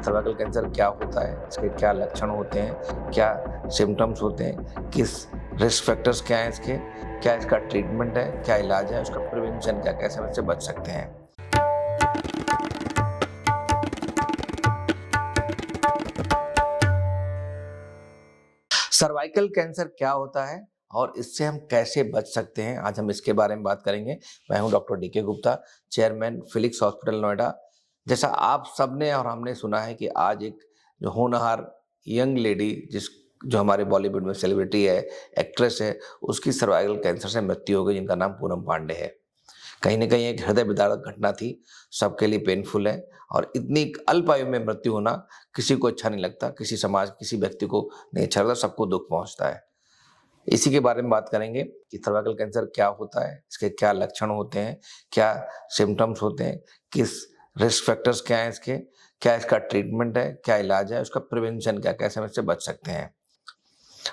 Cervical cancer क्या होता है, इसके क्या लक्षण होते हैं, क्या सिम्टम्स होते हैं, किस रिस्क फैक्टर्स क्या हैं इसके, क्या इसका ट्रीटमेंट है, क्या इलाज है, उसका प्रिवेंशन क्या, कैसे हम इससे बच सकते हैं। सर्वाइकल कैंसर क्या होता है और इससे हम कैसे बच सकते हैं, आज हम इसके बारे में बात करेंगे। मैं हूं doctor DK Gupta, chairman Felix hospital Noida. जैसा आप सबने और हमने सुना है कि आज एक जो होनहार यंग लेडी जो हमारे बॉलीवुड में सेलिब्रिटी है, एक्ट्रेस है, उसकी सर्वाइकल कैंसर से मृत्यु हो गई, जिनका नाम पूनम पांडे है। कहीं न कहीं एक हृदय विदारक घटना थी, सबके लिए पेनफुल है और इतनी अल्प आयु में मृत्यु होना किसी को अच्छा नहीं लगता, किसी समाज, किसी व्यक्ति को नहीं अच्छा लगता, सबको दुःख पहुँचता है। इसी के बारे में बात करेंगे कि सर्वाइकल कैंसर क्या होता है, इसके क्या लक्षण होते हैं, क्या सिम्पटम्स होते हैं, किस रिस्क फैक्टर्स क्या हैं इसके, क्या इसका ट्रीटमेंट है, क्या इलाज है, उसका प्रिवेंशन क्या, कैसे हम इससे बच सकते हैं।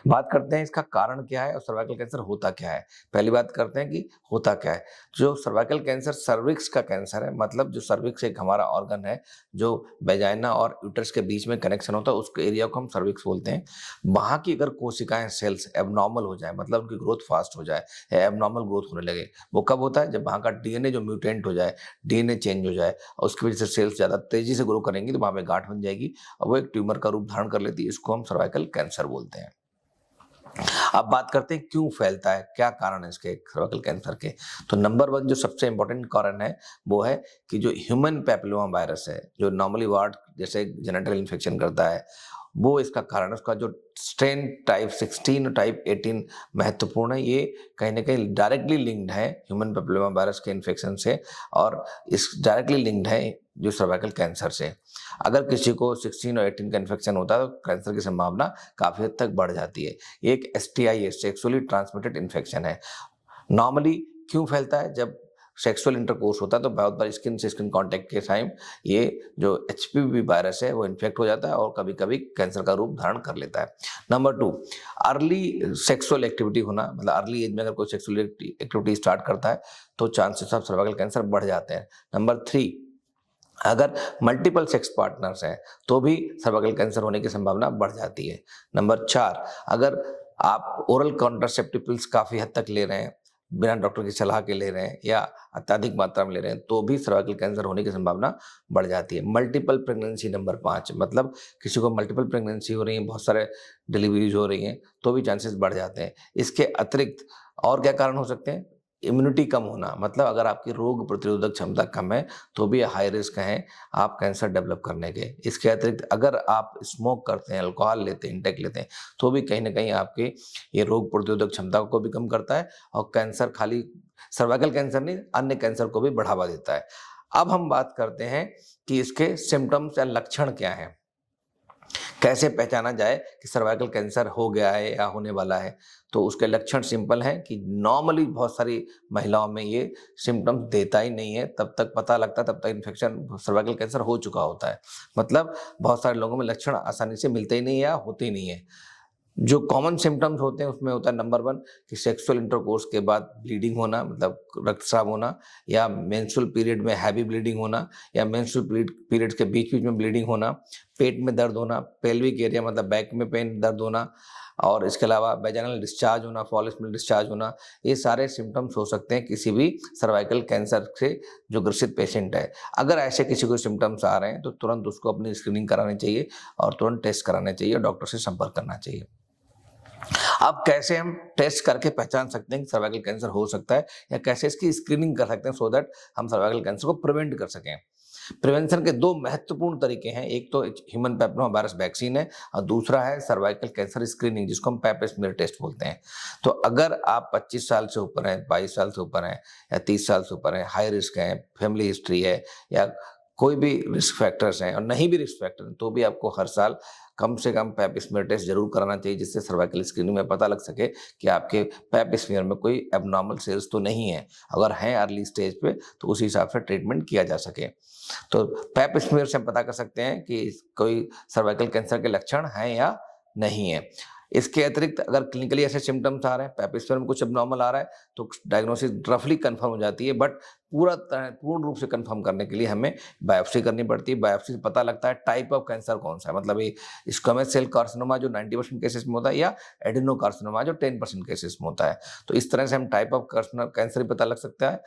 बात करते हैं इसका कारण क्या है और सर्वाइकल कैंसर होता क्या है। पहली बात करते हैं कि होता क्या है। जो सर्वाइकल कैंसर सर्विक्स का कैंसर है, मतलब जो सर्विक्स एक हमारा ऑर्गन है, जो वेजाइना और यूट्रस के बीच में कनेक्शन होता है, उस एरिया को हम सर्विक्स बोलते हैं। वहाँ की अगर कोशिकाएं, सेल्स एबनॉर्मल हो जाए, मतलब उनकी ग्रोथ फास्ट हो जाए या एबनॉर्मल ग्रोथ होने लगे, वो कब होता है? जब वहाँ का डीएनए जो म्यूटेंट हो जाए, डीएनए चेंज हो जाए और उसकी वजह से सेल्स ज़्यादा तेजी से ग्रो करेंगी, तो वहाँ पे गांठ बन जाएगी और वो एक ट्यूमर का रूप धारण कर लेती है। इसको हम सर्वाइकल कैंसर बोलते हैं। अब बात करते हैं क्यों फैलता है, क्या कारण है इसके सर्वाइकल कैंसर के। तो नंबर 1 जो सबसे इंपॉर्टेंट कारण है वो है कि जो ह्यूमन पैपिलोमा वायरस है, जो नॉर्मली वार्ड जैसे जेनेटल इन्फेक्शन करता है, वो इसका कारण है। उसका जो स्ट्रेन टाइप 16 और टाइप 18 महत्वपूर्ण है। ये कहीं ना कहीं डायरेक्टली लिंक्ड है ह्यूमन पैपिलोमा वायरस के इन्फेक्शन से और इस डायरेक्टली लिंक्ड है जो सर्वाइकल कैंसर से। अगर किसी को 16 और 18 का इन्फेक्शन होता है तो कैंसर की संभावना काफ़ी हद तक बढ़ जाती है। ये एक एसटीआई है, सेक्सुअली ट्रांसमिटेड इन्फेक्शन है। नॉर्मली क्यों फैलता है? जब सेक्सुअल इंटरकोर्स होता है तो बहुत बार स्किन से स्किन कांटेक्ट के टाइम ये जो एचपीवी वायरस है वो इन्फेक्ट हो जाता है और कभी कभी कैंसर का रूप धारण कर लेता है। नंबर 2, अर्ली सेक्सुअल एक्टिविटी होना, मतलब अर्ली एज में अगर कोई सेक्सुअल एक्टिविटी स्टार्ट करता है तो चांसेस ऑफ सर्वाइकल कैंसर बढ़ जाते हैं। नंबर 3, अगर मल्टीपल सेक्स पार्टनर्स हैं तो भी सर्वाइकल कैंसर होने की संभावना बढ़ जाती है। नंबर 4, अगर आप ओरल कॉन्ट्रासेप्टिव पिल्स काफ़ी हद तक ले रहे हैं, बिना डॉक्टर की सलाह के ले रहे हैं या अत्यधिक मात्रा में ले रहे हैं, तो भी सर्वाइकल कैंसर होने की संभावना बढ़ जाती है। मल्टीपल प्रेगनेंसी नंबर 5, मतलब किसी को मल्टीपल प्रेगनेंसी हो रही है, बहुत सारे डिलीवरीज हो रही हैं, तो भी चांसेस बढ़ जाते हैं। इसके अतिरिक्त और क्या कारण हो सकते हैं? इम्यूनिटी कम होना, मतलब अगर आपकी रोग प्रतिरोधक क्षमता कम है तो भी हाई रिस्क हैं आप कैंसर डेवलप करने के। इसके अतिरिक्त अगर आप स्मोक करते हैं, अल्कोहल लेते हैं, इंटेक लेते हैं, तो भी कहीं ना कहीं आपके ये रोग प्रतिरोधक क्षमता को भी कम करता है और कैंसर, खाली सर्वाइकल कैंसर नहीं, अन्य कैंसर को भी बढ़ावा देता है। अब हम बात करते हैं कि इसके सिम्टम्स या लक्षण क्या हैं, कैसे पहचाना जाए कि सर्वाइकल कैंसर हो गया है या होने वाला है। तो उसके लक्षण सिंपल हैं कि नॉर्मली बहुत सारी महिलाओं में ये सिम्टम्स देता ही नहीं है, तब तक पता लगता है तब तक इन्फेक्शन सर्वाइकल कैंसर हो चुका होता है। मतलब बहुत सारे लोगों में लक्षण आसानी से मिलते ही नहीं है या होते ही नहीं है। जो कॉमन सिम्टम्स होते हैं उसमें होता है नंबर 1 कि सेक्सुअल इंटरकोर्स के बाद ब्लीडिंग होना, मतलब रक्तस्राव होना, या मेंस्ट्रुअल पीरियड में हैवी ब्लीडिंग होना, या मेंस्ट्रुअल पीरियड्स के बीच बीच में ब्लीडिंग होना, पेट में दर्द होना, पेल्विक एरिया मतलब बैक में पेन दर्द होना, और इसके अलावा वेजाइनल डिस्चार्ज होना, फॉलिस में डिस्चार्ज होना। ये सारे सिम्टम्स हो सकते हैं किसी भी सर्वाइकल कैंसर से जो ग्रसित पेशेंट है। अगर ऐसे किसी को सिम्टम्स आ रहे हैं तो तुरंत उसको अपनी स्क्रीनिंग करानी चाहिए और तुरंत टेस्ट कराने चाहिए, डॉक्टर से संपर्क करना चाहिए। अब कैसे हम टेस्ट करके पहचान सकते हैं कि सर्वाइकल कैंसर हो सकता है या कैसे इसकी स्क्रीनिंग कर सकते हैं सो दैट हम सर्वाइकल कैंसर को प्रिवेंट कर सकें। प्रिवेंशन के 2 महत्वपूर्ण तरीके हैं, एक तो ह्यूमन पैपिलोमा वायरस वैक्सीन है और दूसरा है सर्वाइकल कैंसर स्क्रीनिंग, जिसको हम पैप स्मीयर टेस्ट बोलते हैं। तो अगर आप 25 साल से ऊपर हैं, 22 साल से ऊपर हैं या 30 साल से ऊपर हैं, हाई रिस्क हैं, फैमिली हिस्ट्री है या कोई भी रिस्क फैक्टर्स हैं और नहीं भी रिस्क फैक्टर हैं, तो भी आपको हर साल कम से कम पैप स्मीयर टेस्ट जरूर कराना चाहिए, जिससे सर्वाइकल स्क्रीनिंग में पता लग सके कि आपके पैप स्मीयर में कोई एबनॉर्मल सेल्स तो नहीं है। अगर हैं अर्ली स्टेज पे तो उसी हिसाब से ट्रीटमेंट किया जा सके। तो पैप स्मीयर से हम पता कर सकते हैं कि कोई सर्वाइकल कैंसर के लक्षण हैं या नहीं है। इसके अतिरिक्त अगर क्लिनिकली ऐसे सिम्टम्स आ रहे हैं, पैप स्मीयर में कुछ एबनॉर्मल आ रहा है, तो डायग्नोसिस रफली कंफर्म हो जाती है, बट पूर्ण रूप से कंफर्म करने के लिए हमें बायोप्सी करनी पड़ती है। बायोप्सी से पता लगता है टाइप ऑफ कैंसर कौन सा है, मतलब ये स्क्वेमस सेल कार्सिनोमा जो 90% केसेस में होता है या एडेनोकार्सिनोमा जो 10% केसेस में होता है। तो इस तरह से हम टाइप ऑफ कैंसर भी पता लग सकता है।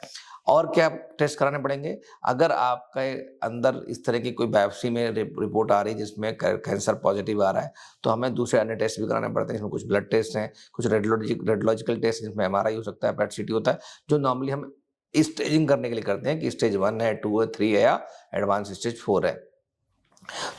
और क्या टेस्ट कराने पड़ेंगे? अगर आपके अंदर इस तरह की कोई बायोप्सी में रिपोर्ट आ रही है जिसमें कैंसर पॉजिटिव आ रहा है, तो हमें दूसरे अन्य टेस्ट भी कराने पड़ते हैं। इसमें कुछ ब्लड टेस्ट हैं, कुछ रेडियोलॉजिकल टेस्ट जिसमें एमआरआई हो सकता है, पेट सीटी होता है, जो नॉर्मली हम स्टेजिंग करने के लिए करते हैं कि स्टेज 1 है, 2 है, 3 है या एडवांस स्टेज 4 है।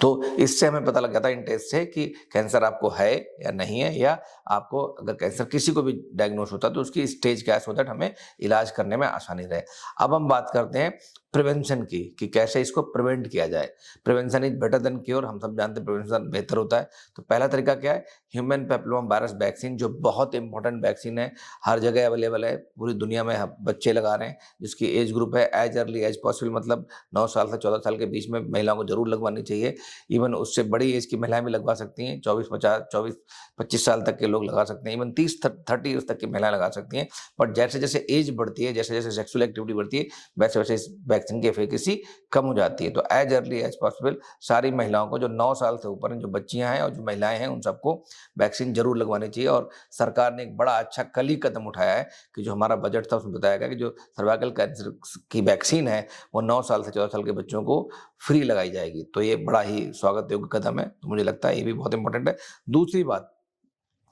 तो इससे हमें पता लग जाता है इन टेस्ट से कि कैंसर आपको है या नहीं है, या आपको अगर कैंसर किसी को भी डायग्नोस होता है तो उसकी स्टेज क्या है, सो दैट हमें इलाज करने में आसानी रहे। अब हम बात करते हैं प्रिवेंशन की कि कैसे इसको प्रिवेंट किया जाए। Prevention is better than cure, हम सब जानते हैं प्रिवेंशन बेहतर होता है। तो पहला तरीका क्या है? ह्यूमन पैपिलोमा वायरस वैक्सीन, जो बहुत इंपॉर्टेंट वैक्सीन है, हर जगह अवेलेबल है, पूरी दुनिया में बच्चे लगा रहे हैं, जिसकी एज ग्रुप है एज अर्ली एज पॉसिबल, मतलब 9 साल से 14 साल के बीच में महिलाओं को जरूर लगवानी चाहिए। इवन उससे बड़ी एज की महिलाएं भी लगवा सकती हैं, 24-25 साल तक के लोग लगा सकते हैं, इवन 30-30 ईयर्स तक की महिलाएं लगा सकती हैं। बट जैसे जैसे एज बढ़ती है, जैसे जैसे सेक्सुअल एक्टिविटी बढ़ती है, वैसे वैसे इस वैक्सीन की एफिकेसी कम हो जाती है। तो एज अर्ली एज पॉसिबल सारी महिलाओं को, जो 9 साल से ऊपर हैं, जो बच्चियां हैं और जो महिलाएं हैं, उन सबको वैक्सीन जरूर लगवानी चाहिए। और सरकार ने एक बड़ा अच्छा कल ही कदम उठाया है कि जो हमारा बजट था उसमें बताया गया कि जो सर्वाइकल कैंसर की वैक्सीन है वो 9 साल से 14 साल के बच्चों को फ्री लगाई जाएगी। तो ये बड़ा ही स्वागत योग्य कदम है, तो मुझे लगता है ये भी बहुत इंपॉर्टेंट है। दूसरी बात,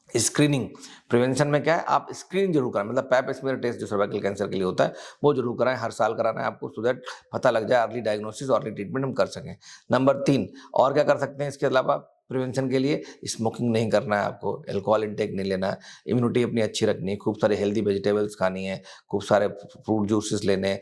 स्क्रीनिंग। प्रिवेंशन में क्या है? आप स्क्रीनिंग जरूर कराएं, मतलब पैप स्मीयर टेस्ट जो सर्वाइकल कैंसर के लिए होता है वो जरूर कराएं, हर साल कराना है आपको, सो दैट पता लग जाए, अर्ली डायग्नोसिस और अर्ली ट्रीटमेंट हम कर सकें। नंबर 3, और क्या कर सकते हैं इसके अलावा प्रिवेंशन के लिए? स्मोकिंग नहीं करना है आपको, अल्कोहल इंटेक नहीं लेना है, इम्यूनिटी अपनी अच्छी रखनी है, खूब सारे हेल्दी वेजिटेबल्स खानी है, खूब सारे फ्रूट जूसेस लेने हैं,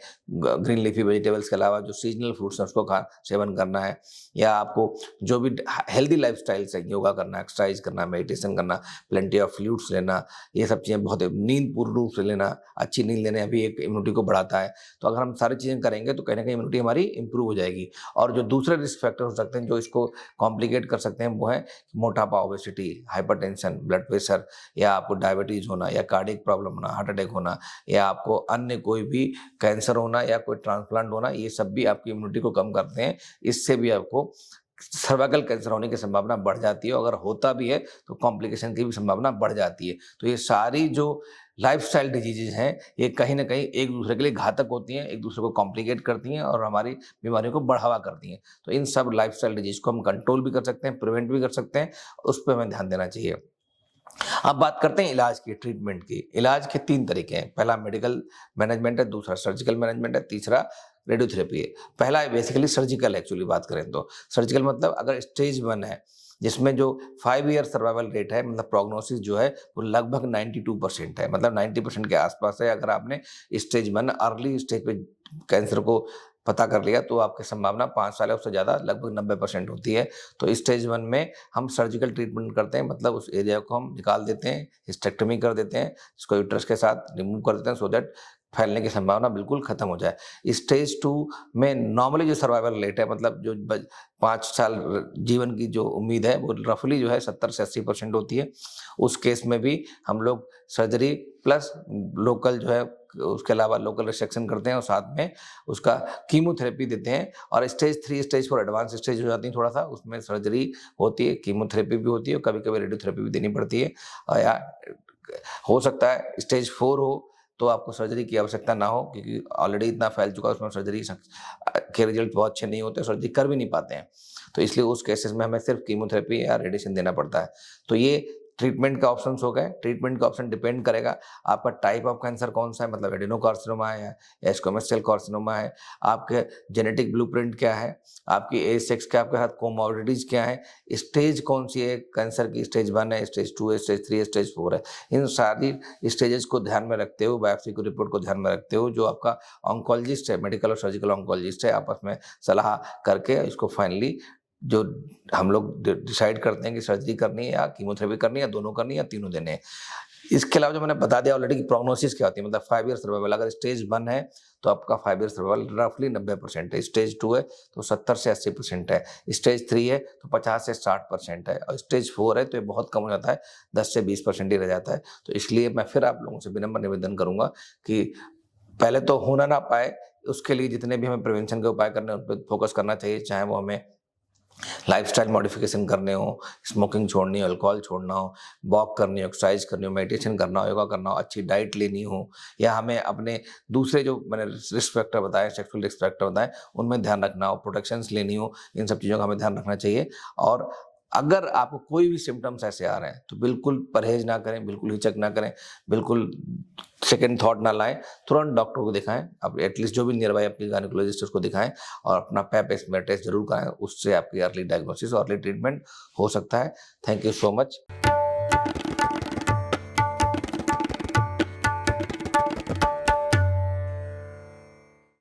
ग्रीन लीफी वेजिटेबल्स के अलावा जो सीजनल फ्रूट्स हैं उसको सेवन करना है, या आपको जो भी हेल्दी लाइफ स्टाइल है, योगा करना, एक्सरसाइज करना, मेडिटेशन करना, प्लेंटी ऑफ फ्लूइड्स लेना, ये सब चीज़ें बहुत, नींद पूर्ण रूप से लेना, अच्छी नींद लेने भी एक इम्यूनिटी को बढ़ाता है। तो अगर हम सारी चीज़ें करेंगे तो कहीं ना कहीं इम्यूनिटी हमारी इंप्रूव हो जाएगी। और जो दूसरे रिस्क फैक्टर हो सकते हैं जो इसको कॉम्प्लिकेट कर सकते हैं, वो है मोटापा, ओबेसिटी, हाइपरटेंशन, ब्लड प्रेशर, या आपको डायबिटीज होना, या कार्डियक प्रॉब्लम होना, हार्ट अटैक होना, या आपको अन्य कोई भी कैंसर होना, या कोई ट्रांसप्लांट होना, ये सब भी आपकी इम्यूनिटी को कम करते हैं। इससे भी आपको सर्वाइकल कैंसर होने की संभावना बढ़ जाती है, अगर होता भी है तो कॉम्प्लिकेशन की भी संभावना बढ़ जाती है। तो ये सारी जो लाइफस्टाइल डिजीजेज हैं, ये कहीं ना कहीं एक दूसरे के लिए घातक होती हैं, एक दूसरे को कॉम्प्लिकेट करती हैं और हमारी बीमारियों को बढ़ावा करती हैं। तो इन सब लाइफस्टाइल डिजीज को हम कंट्रोल भी कर सकते हैं, प्रिवेंट भी कर सकते हैं, उस पर हमें ध्यान देना चाहिए। अब बात करते हैं इलाज की, ट्रीटमेंट की। इलाज के 3 तरीके हैं, पहला मेडिकल मैनेजमेंट है, दूसरा सर्जिकल मैनेजमेंट है, तीसरा रेडियोथेरेपी है। पहला बेसिकली सर्जिकल, एक्चुअली बात करें तो सर्जिकल मतलब अगर स्टेज 1 है, जिसमें जो 5 ईयर सर्वाइवल रेट है, मतलब प्रोग्नोसिस जो है वो लगभग 92% है, मतलब 90% के आसपास है। अगर आपने स्टेज 1 अर्ली स्टेज पे कैंसर को पता कर लिया तो आपकी संभावना 5 साल या उससे ज़्यादा लगभग 90% होती है। तो स्टेज 1 में हम सर्जिकल ट्रीटमेंट करते हैं, मतलब उस एरिया को हम निकाल देते हैं, हिस्टेक्टमी कर देते हैं, इसको यूट्रस के साथ रिमूव कर देते हैं, सो दैट फैलने की संभावना बिल्कुल खत्म हो जाए। स्टेज 2 में नॉर्मली जो सर्वाइवल रेट है, मतलब जो 5 साल जीवन की जो उम्मीद है वो रफली जो है 70 से 80% होती है। उस केस में भी हम लोग सर्जरी प्लस लोकल जो है, उसके अलावा लोकल रिसेक्शन करते हैं और साथ में उसका कीमोथेरेपी देते हैं। और स्टेज 3 स्टेज 4 एडवांस स्टेज हो जाती है थोड़ा सा, उसमें सर्जरी होती है, कीमोथेरेपी भी होती है और कभी कभी रेडियोथेरेपी भी देनी पड़ती है। या हो सकता है स्टेज 4 हो तो आपको सर्जरी की आवश्यकता ना हो, क्योंकि ऑलरेडी इतना फैल चुका है, उसमें सर्जरी के रिजल्ट बहुत अच्छे नहीं होते, सर्जरी कर भी नहीं पाते हैं। तो इसलिए उस केसेस में हमें सिर्फ कीमोथेरेपी या रेडिएशन देना पड़ता है। तो ये ट्रीटमेंट का ऑप्शंस हो गए। ट्रीटमेंट का ऑप्शन डिपेंड करेगा आपका टाइप ऑफ कैंसर कौन सा है, मतलब एडेनोकार्सिनोमा है या स्क्वेमस सेल कार्सिनोमा है, आपके जेनेटिक ब्लूप्रिंट क्या है, आपकी एज, सेक्स के आपके साथ कोमोर्बिडिटीज क्या है, स्टेज कौन सी है कैंसर की, स्टेज 1 है, स्टेज 2 है, स्टेज 3 है, स्टेज 4 है। इन सारी स्टेजेस को ध्यान में रखते हुए, बायोप्सी की रिपोर्ट को ध्यान में रखते हुए, जो आपका ऑन्कोलॉजिस्ट है, मेडिकल और सर्जिकल ऑन्कोलॉजिस्ट है, आपस में सलाह करके इसको फाइनली जो हम लोग डिसाइड करते हैं कि सर्जरी करनी है या कीमोथेरेपी करनी है, या दोनों करनी है या तीनों देने हैं। इसके अलावा जो मैंने बता दिया ऑलरेडी कि प्रोग्नोसिस क्या होती है, मतलब 5 ईयर सर्वाइवल। अगर स्टेज 1 है तो आपका 5 ईयर सर्वाइवल रफली 90% है, स्टेज 2 है तो 70 से 80% है, स्टेज 3 है तो 50 से 60% है, और स्टेज 4 है तो ये बहुत कम हो जाता है, 10 से 20% ही रह जाता है। तो इसलिए मैं फिर आप लोगों से विनम्र निवेदन करूंगा कि पहले तो होना ना पाए उसके लिए जितने भी हमें प्रिवेंशन के उपाय करने हैं, उन पे फोकस करना चाहिए, चाहे वो हमें लाइफ़स्टाइल मॉडिफ़िकेशन करने हो, स्मोकिंग छोड़नी हो, अल्कोहल छोड़ना हो, वॉक करनी हो, एक्सरसाइज़ करनी हो, मेडिटेशन करना हो, योगा करना हो, अच्छी डाइट लेनी हो, या हमें अपने दूसरे जो मैंने रिस्क फैक्टर बताए, सेक्सुअल रिस्क फैक्टर बताए, उनमें ध्यान रखना हो, प्रोटेक्शंस लेनी हो, इन सब चीज़ों का हमें ध्यान रखना चाहिए। और अगर आपको कोई भी सिम्पटम्स ऐसे आ रहे हैं, तो बिल्कुल परहेज़ ना करें, बिल्कुल हिचक ना करें, बिल्कुल सेकंड थॉट ना लाएँ, तुरंत डॉक्टर को दिखाएँ। अब एटलीस्ट जो भी नियर बाय आपके गायनेकोलॉजिस्ट है उसको दिखाएँ और अपना पेप स्मेयर टेस्ट ज़रूर कराएँ, उससे आपकी अर्ली डायग्नोसिस और अर्ली ट्रीटमेंट हो सकता है। Thank you so much.